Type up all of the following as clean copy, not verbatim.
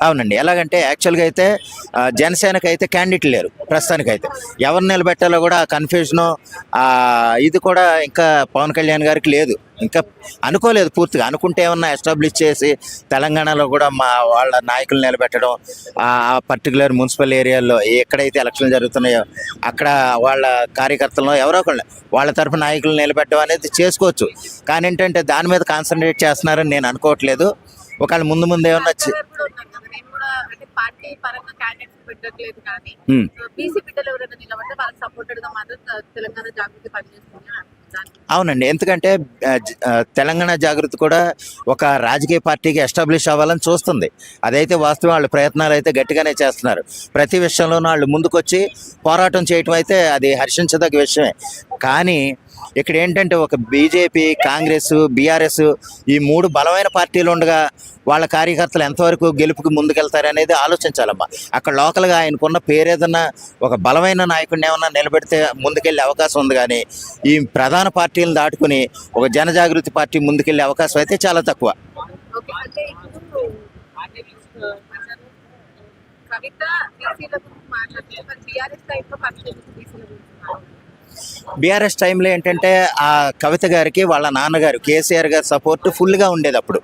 అవునండి. ఎలాగంటే యాక్చువల్‌గా అయితే జనసేనకి అయితే క్యాండిడేట్ లేరు ప్రస్తుతానికైతే. ఎవరిని నిలబెట్టాలో కూడా కన్‌ఫ్యూజను ఇది కూడా ఇంకా పవన్ కళ్యాణ్ గారికి లేదు. ఇంకా అనుకోలేదు పూర్తిగా. అనుకుంటే ఏమన్నా ఎస్టాబ్లిష్ చేసి తెలంగాణలో కూడా మా వాళ్ళ నాయకులు నిలబెట్టడం, ఆ పర్టిక్యులర్ మున్సిపల్ ఏరియాల్లో ఎక్కడైతే ఎలక్షన్లు జరుగుతున్నాయో అక్కడ వాళ్ళ కార్యకర్తలను ఎవరో ఒకళ్ళని వాళ్ళ తరపు నాయకులు నిలబెట్టడం అనేది చేసుకోవచ్చు. కానీ ఏంటంటే దాని మీద కాన్సంట్రేట్ చేస్తున్నారని నేను అనుకోవట్లేదు. ఒకవేళ ముందు ముందు ఏమన్నా అత్తగారు కూడా ఉన్నారు కదా, నేను కూడా అంటే పార్టీ పరంగా క్యాండిడేట్స్ పెట్టట్లేదు కానీ హ్మ్. బీసీ బిడ్డలు ఎవరైనా నిలబడితే వాళ్ళకి సపోర్టెడ్ గా మాత్రం తెలంగాణ జాగృతి పనిచేస్తుంది అని అనుకుంటాను. అవునండి. ఎందుకంటే తెలంగాణ జాగృతి కూడా ఒక రాజకీయ పార్టీకి ఎస్టాబ్లిష్ అవ్వాలని చూస్తుంది. అదైతే వాస్తవం. వాళ్ళ ప్రయత్నాలు అయితే గట్టిగానే చేస్తున్నారు. ప్రతి విషయంలోనూ వాళ్ళు ముందుకొచ్చి పోరాటం చేయటం అయితే అది హర్షించదగ్గ విషయమే. కానీ ఇక్కడ ఏంటంటే ఒక బీజేపీ, కాంగ్రెస్, బీఆర్ఎస్ ఈ 3 బలమైన పార్టీలు ఉండగా వాళ్ళ కార్యకర్తలు ఎంతవరకు గెలుపుకి ముందుకెళ్తారనేది ఆలోచించాలమ్మా. అక్కడ లోకల్‌గా ఆయనకున్న పేరేదన్నా ఒక బలమైన నాయకుడిని ఏమన్నా నిలబెడితే ముందుకెళ్ళే అవకాశం ఉంది గానీ, ఈ ప్రధాన పార్టీలను దాటుకొని ఒక జనజాగృతి పార్టీ ముందుకెళ్ళే అవకాశం అయితే చాలా తక్కువ. ఓకే, అంటే ఇప్పుడు ఏమంటారు, కవిత బీసీల గురించి మాట్లాడుతుంది, మరి బీఆర్ఎస్ టైప్ లో పరిస్థితి బీసీల గురించి మాట్లాడుతుంది. బీఆర్ఎస్ టైంలో ఏంటంటే ఆ కవిత గారికి వాళ్ళ నాన్నగారు కేసీఆర్ గారి సపోర్ట్ ఫుల్గా ఉండేది అప్పుడు.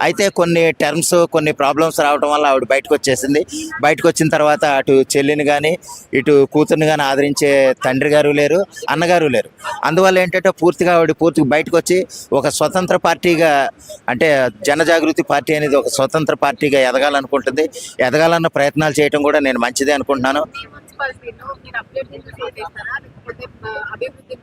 అయితే కొన్ని టర్మ్స్ కొన్ని ప్రాబ్లమ్స్ రావడం వల్ల ఆవిడ బయటకు వచ్చేసింది. బయటకు వచ్చిన తర్వాత అటు చెల్లిని కానీ ఇటు కూతుర్ని కానీ ఆదరించే తండ్రి గారు లేరు, అన్నగారు లేరు. అందువల్ల ఏంటంటే పూర్తిగా బయటకు వచ్చి ఒక స్వతంత్ర పార్టీగా, అంటే జనజాగృతి పార్టీ అనేది ఒక స్వతంత్ర పార్టీగా ఎదగాలనుకుంటుంది. ఎదగాలన్న ప్రయత్నాలు చేయడం కూడా నేను మంచిదే అనుకుంటున్నాను. మీ మున్సిపాలిటీలో మీరు అప్డేట్ చేస్తారా లేకపోతే అభివృద్ధి